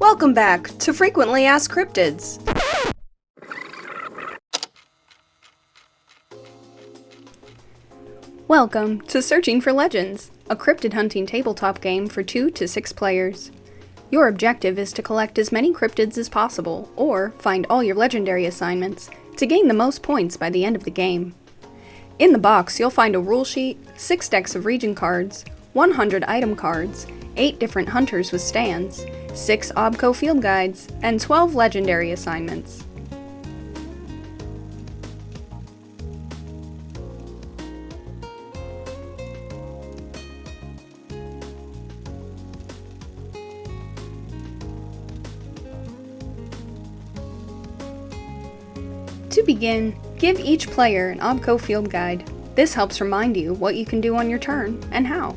Welcome back to Frequently Asked Cryptids. Welcome to Searching for Legends, a cryptid hunting tabletop game for 2 to 6 players. Your objective is to collect as many cryptids as possible, or find all your legendary assignments, to gain the most points by the end of the game. In the box, you'll find a rule sheet, 6 decks of region cards, 100 item cards, 8 different hunters with stands, 6 OBCO field guides, and 12 legendary assignments. To begin, give each player an OBCO field guide. This helps remind you what you can do on your turn and how.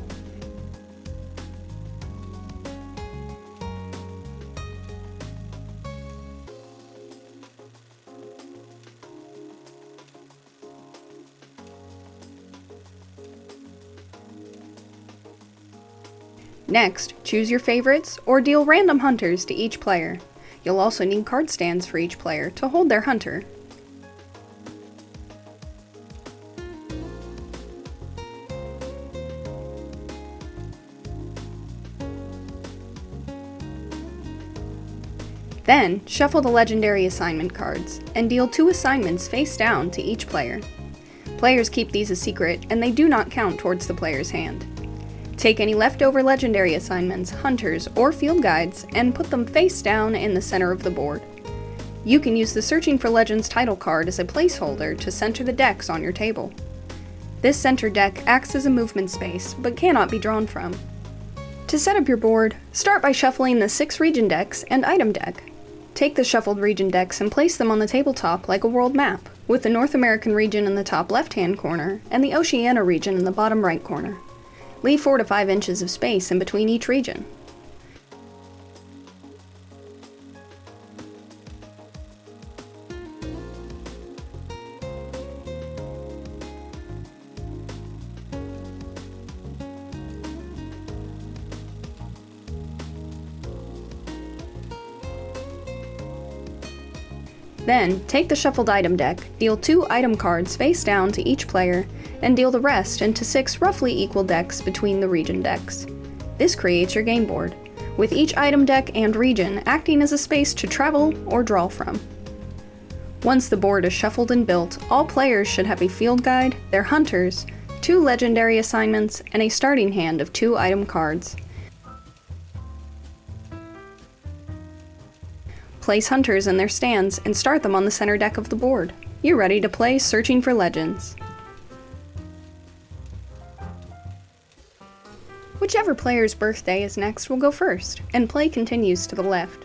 Next, choose your favorites or deal random hunters to each player. You'll also need card stands for each player to hold their hunter. Then, shuffle the legendary assignment cards, and deal 2 assignments face down to each player. Players keep these a secret, and they do not count towards the player's hand. Take any leftover legendary assignments, hunters, or field guides, and put them face down in the center of the board. You can use the Searching for Legends title card as a placeholder to center the decks on your table. This center deck acts as a movement space, but cannot be drawn from. To set up your board, start by shuffling the 6 region decks and item deck. Take the shuffled region decks and place them on the tabletop like a world map, with the North American region in the top left-hand corner and the Oceania region in the bottom right corner. Leave 4 to 5 inches of space in between each region. Then, take the shuffled item deck, deal 2 item cards face down to each player, and deal the rest into 6 roughly equal decks between the region decks. This creates your game board, with each item deck and region acting as a space to travel or draw from. Once the board is shuffled and built, all players should have a field guide, their hunters, 2 legendary assignments, and a starting hand of 2 item cards. Place hunters in their stands and start them on the center deck of the board. You're ready to play Searching for Legends. Whichever player's birthday is next will go first, and play continues to the left.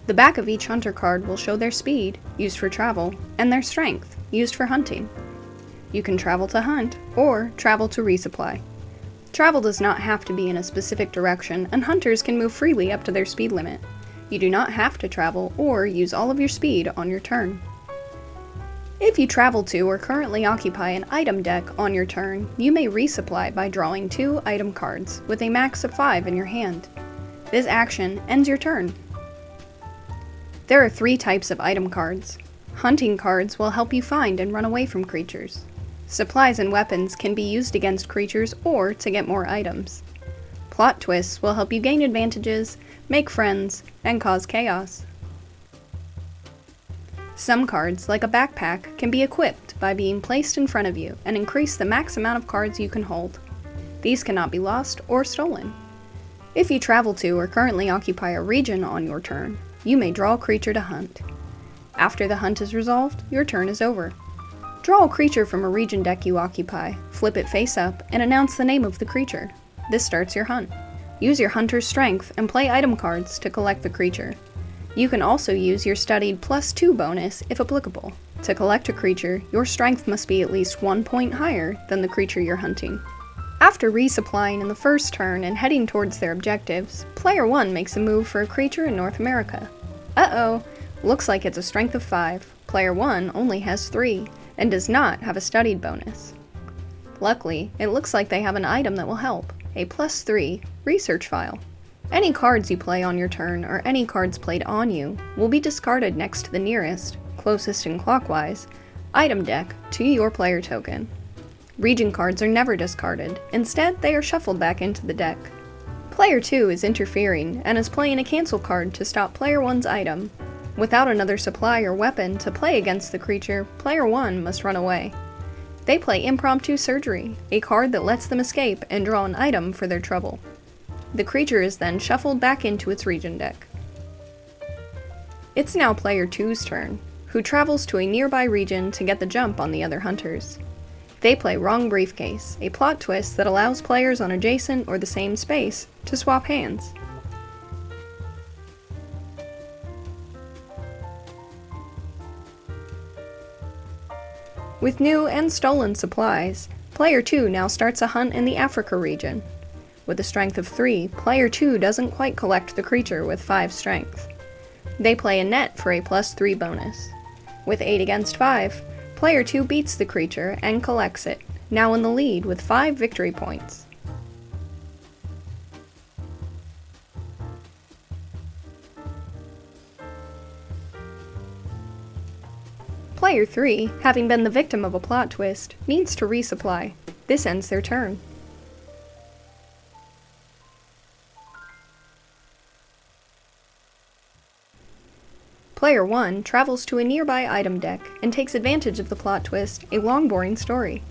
The back of each hunter card will show their speed, used for travel, and their strength, used for hunting. You can travel to hunt, or travel to resupply. Travel does not have to be in a specific direction, and hunters can move freely up to their speed limit. You do not have to travel or use all of your speed on your turn. If you travel to or currently occupy an item deck on your turn, you may resupply by drawing 2 item cards, with a max of 5 in your hand. This action ends your turn. There are 3 types of item cards. Hunting cards will help you find and run away from creatures. Supplies and weapons can be used against creatures or to get more items. Plot twists will help you gain advantages, make friends, and cause chaos. Some cards, like a backpack, can be equipped by being placed in front of you and increase the max amount of cards you can hold. These cannot be lost or stolen. If you travel to or currently occupy a region on your turn, you may draw a creature to hunt. After the hunt is resolved, your turn is over. Draw a creature from a region deck you occupy, flip it face up, and announce the name of the creature. This starts your hunt. Use your hunter's strength and play item cards to collect the creature. You can also use your studied +2 bonus if applicable. To collect a creature, your strength must be at least 1 point higher than the creature you're hunting. After resupplying in the first turn and heading towards their objectives, Player 1 makes a move for a creature in North America. Uh-oh, looks like it's a strength of 5. Player 1 only has 3, and does not have a studied bonus. Luckily, it looks like they have an item that will help. a +3 research file. Any cards you play on your turn, or any cards played on you, will be discarded next to the nearest, closest and clockwise, item deck to your player token. Region cards are never discarded, instead they are shuffled back into the deck. Player 2 is interfering and is playing a cancel card to stop Player 1's item. Without another supply or weapon to play against the creature, Player 1 must run away. They play Impromptu Surgery, a card that lets them escape and draw an item for their trouble. The creature is then shuffled back into its region deck. It's now Player 2's turn, who travels to a nearby region to get the jump on the other hunters. They play Wrong Briefcase, a plot twist that allows players on adjacent or the same space to swap hands. With new and stolen supplies, Player 2 now starts a hunt in the Africa region. With a strength of 3, Player 2 doesn't quite collect the creature with 5 strength. They play a net for a +3 bonus. With 8 against 5, Player 2 beats the creature and collects it, now in the lead with 5 victory points. Player 3, having been the victim of a plot twist, needs to resupply. This ends their turn. Player 1 travels to a nearby item deck and takes advantage of the plot twist, a long boring story.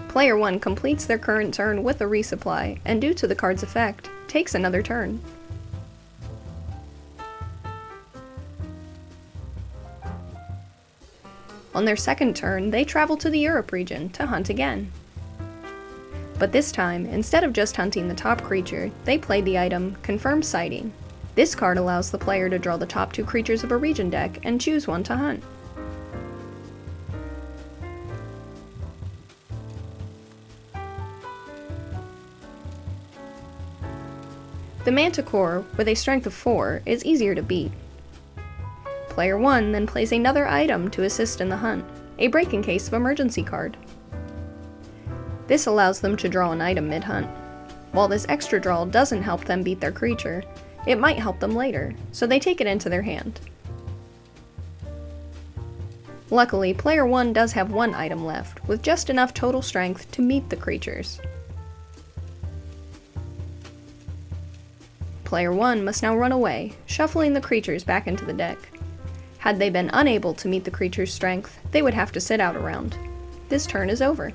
Player 1 completes their current turn with a resupply, and due to the card's effect, takes another turn. On their second turn, they travel to the Europe region to hunt again. But this time, instead of just hunting the top creature, they play the item Confirm Sighting. This card allows the player to draw the top 2 creatures of a region deck and choose one to hunt. The Manticore, with a strength of 4, is easier to beat. Player 1 then plays another item to assist in the hunt, a Break in Case of Emergency card. This allows them to draw an item mid-hunt. While this extra draw doesn't help them beat their creature, it might help them later, so they take it into their hand. Luckily, Player 1 does have 1 item left, with just enough total strength to meet the creatures. Player 1 must now run away, shuffling the creatures back into the deck. Had they been unable to meet the creature's strength, they would have to sit out a round. This turn is over.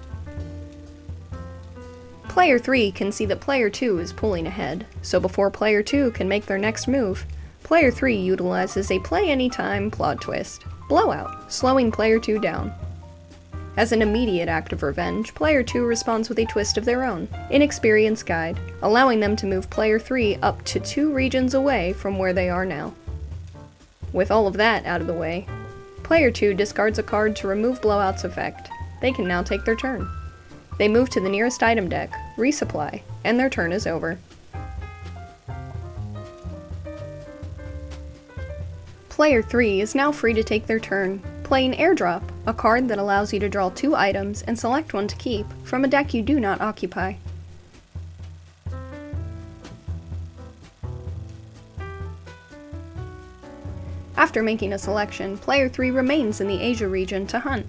Player 3 can see that Player 2 is pulling ahead, so before Player 2 can make their next move, Player 3 utilizes a Play Anytime plot twist, Blowout, slowing Player 2 down. As an immediate act of revenge, Player 2 responds with a twist of their own, Inexperience Guide, allowing them to move Player 3 up to 2 regions away from where they are now. With all of that out of the way, Player 2 discards a card to remove Blowout's effect. They can now take their turn. They move to the nearest item deck, resupply, and their turn is over. Player 3 is now free to take their turn, playing Airdrop, a card that allows you to draw 2 items and select one to keep from a deck you do not occupy. After making a selection, Player 3 remains in the Asia region to hunt.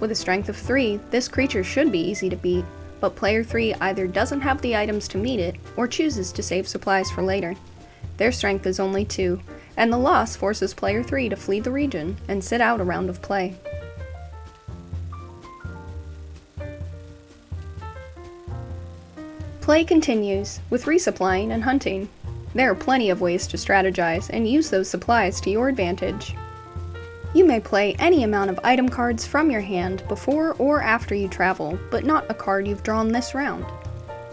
With a strength of 3, this creature should be easy to beat, but Player 3 either doesn't have the items to meet it, or chooses to save supplies for later. Their strength is only 2, and the loss forces Player 3 to flee the region and sit out a round of play. Play continues, with resupplying and hunting. There are plenty of ways to strategize and use those supplies to your advantage. You may play any amount of item cards from your hand before or after you travel, but not a card you've drawn this round.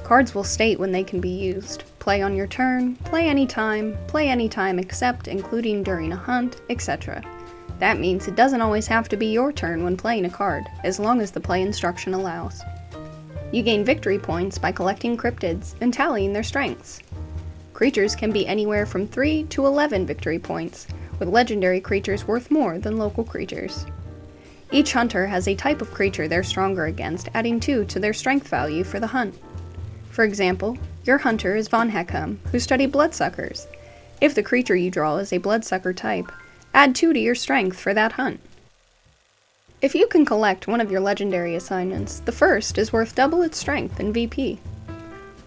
Cards will state when they can be used. Play on your turn, play anytime except including during a hunt, etc. That means it doesn't always have to be your turn when playing a card, as long as the play instruction allows. You gain victory points by collecting cryptids and tallying their strengths. Creatures can be anywhere from 3 to 11 victory points, with legendary creatures worth more than local creatures. Each hunter has a type of creature they're stronger against, adding 2 to their strength value for the hunt. For example, your hunter is Von Heckham, who studied bloodsuckers. If the creature you draw is a bloodsucker type, add 2 to your strength for that hunt. If you can collect one of your legendary assignments, the first is worth double its strength in VP.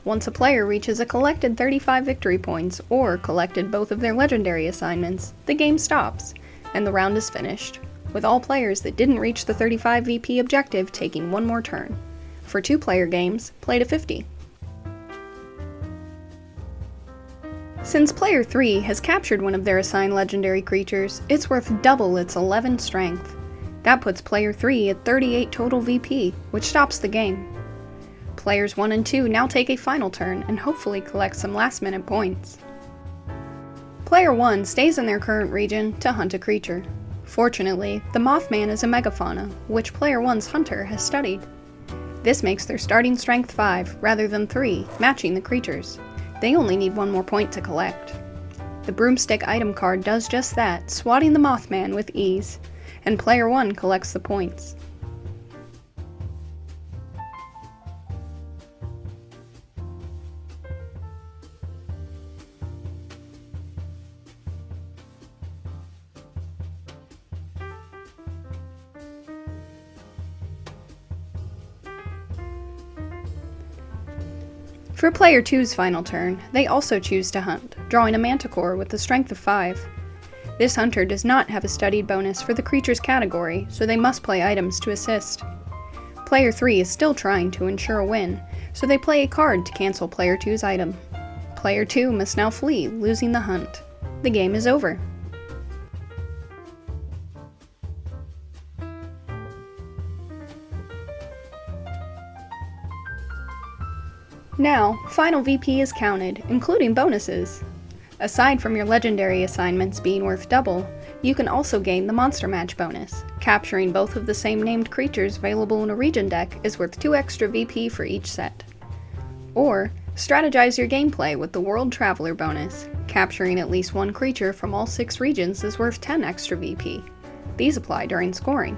Once a player reaches a collected 35 victory points, or collected both of their legendary assignments, the game stops, and the round is finished, with all players that didn't reach the 35 VP objective taking one more turn. For 2-player games, play to 50. Since player 3 has captured one of their assigned legendary creatures, it's worth double its 11 strength. That puts player 3 at 38 total VP, which stops the game. Players 1 and 2 now take a final turn and hopefully collect some last-minute points. Player 1 stays in their current region to hunt a creature. Fortunately, the Mothman is a megafauna, which player 1's hunter has studied. This makes their starting strength 5 rather than 3, matching the creatures. They only need 1 more point to collect. The Broomstick item card does just that, swatting the Mothman with ease, and player 1 collects the points. For player 2's final turn, they also choose to hunt, drawing a Manticore with the strength of 5. This hunter does not have a studied bonus for the creature's category, so they must play items to assist. Player 3 is still trying to ensure a win, so they play a card to cancel player 2's item. Player 2 must now flee, losing the hunt. The game is over. Now, final VP is counted, including bonuses. Aside from your legendary assignments being worth double, you can also gain the Monster Match bonus. Capturing both of the same named creatures available in a region deck is worth 2 extra VP for each set. Or, strategize your gameplay with the World Traveler bonus. Capturing at least 1 creature from all 6 regions is worth 10 extra VP. These apply during scoring.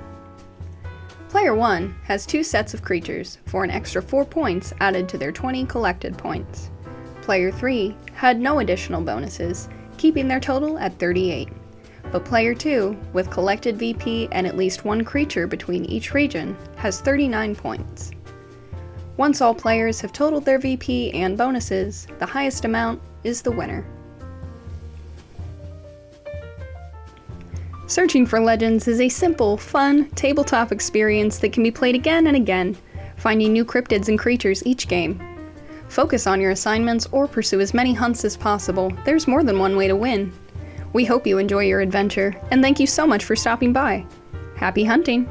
Player 1 has 2 sets of creatures, for an extra 4 points added to their 20 collected points. Player 3 had no additional bonuses, keeping their total at 38. But Player 2, with collected VP and at least 1 creature between each region, has 39 points. Once all players have totaled their VP and bonuses, the highest amount is the winner. Searching for Legends is a simple, fun, tabletop experience that can be played again and again, finding new cryptids and creatures each game. Focus on your assignments or pursue as many hunts as possible. There's more than one way to win. We hope you enjoy your adventure, and thank you so much for stopping by. Happy hunting!